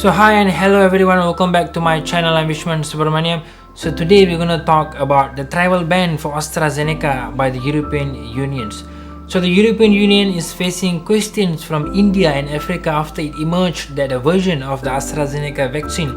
So hi and hello everyone, welcome back to my channel. I'm Vishman Subramaniam. So today we're going to talk about the travel ban for Astrazeneca by the European Union. So the European Union is facing questions from India and Africa after it emerged that a version of the Astrazeneca vaccine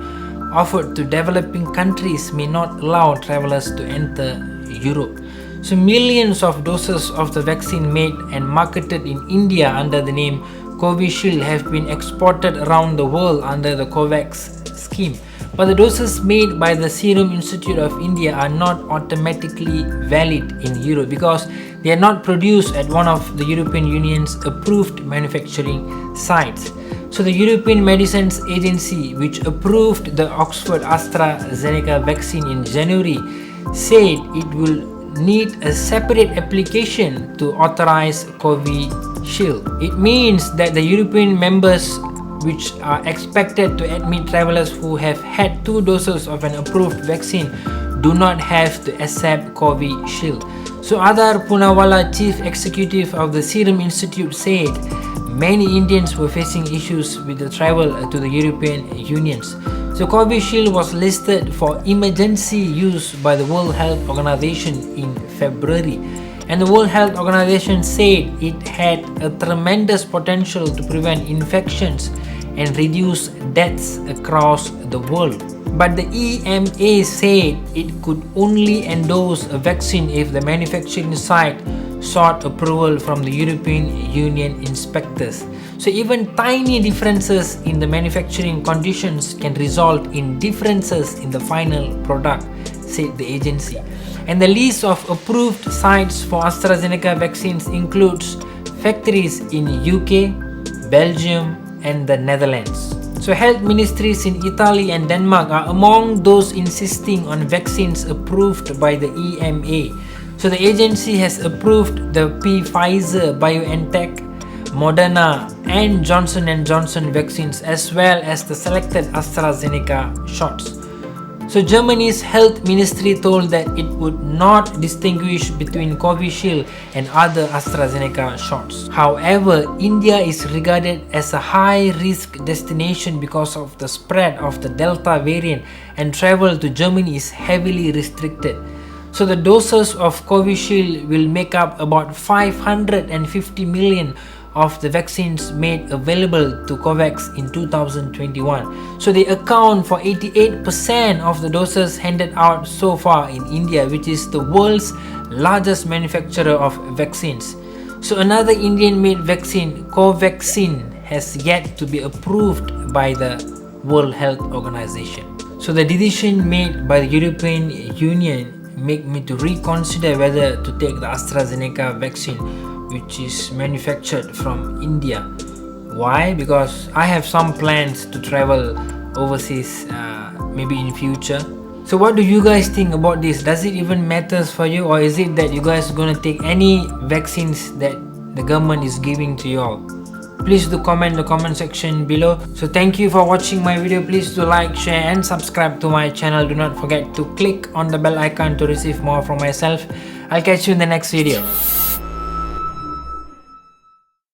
offered to developing countries may not allow travelers to enter Europe. So millions of doses of the vaccine made and marketed in India under the name Covishield have been exported around the world under the COVAX scheme. But the doses made by the Serum Institute of India are not automatically valid in Europe because they are not produced at one of the European Union's approved manufacturing sites. So the European Medicines Agency, which approved the Oxford AstraZeneca vaccine in January, said it will need a separate application to authorize Covishield. It means that the European members which are expected to admit travelers who have had 2 doses of an approved vaccine do not have to accept Covishield. So Adar Poonawalla, chief executive of the Serum Institute, said many Indians were facing issues with the travel to the European Union. So Covishield was listed for emergency use by the World Health Organization in February, and the World Health Organization said it had a tremendous potential to prevent infections and reduce deaths across the world. But the EMA said it could only endorse a vaccine if the manufacturing site sought approval from the European Union inspectors. So even tiny differences in the manufacturing conditions can result in differences in the final product, said the agency. And the list of approved sites for AstraZeneca vaccines includes factories in UK, Belgium, and the Netherlands. So health ministries in Italy and Denmark are among those insisting on vaccines approved by the EMA. So the agency has approved the Pfizer, BioNTech, Moderna and Johnson & Johnson vaccines as well as the selected AstraZeneca shots. So Germany's health ministry told that it would not distinguish between Covishield and other AstraZeneca shots. However, India is regarded as a high-risk destination because of the spread of the Delta variant, and travel to Germany is heavily restricted. So the doses of Covishield will make up about 550 million of the vaccines made available to COVAX in 2021. So they account for 88% of the doses handed out so far in India, which is the world's largest manufacturer of vaccines. So another Indian-made vaccine, Covaxin, has yet to be approved by the World Health Organization. So the decision made by the European Union make me to reconsider whether to take the AstraZeneca vaccine, which is manufactured from India. Why? Because I have some plans to travel overseas maybe in future. So what do you guys think about this? Does it even matters for you, or is it that you guys are gonna take any vaccines that the government is giving to you all? Please do comment in the comment section below. So thank you for watching my video. Please do like, share and subscribe to my channel. Do not forget to click on the bell icon to receive more from myself. I'll catch you in the next video.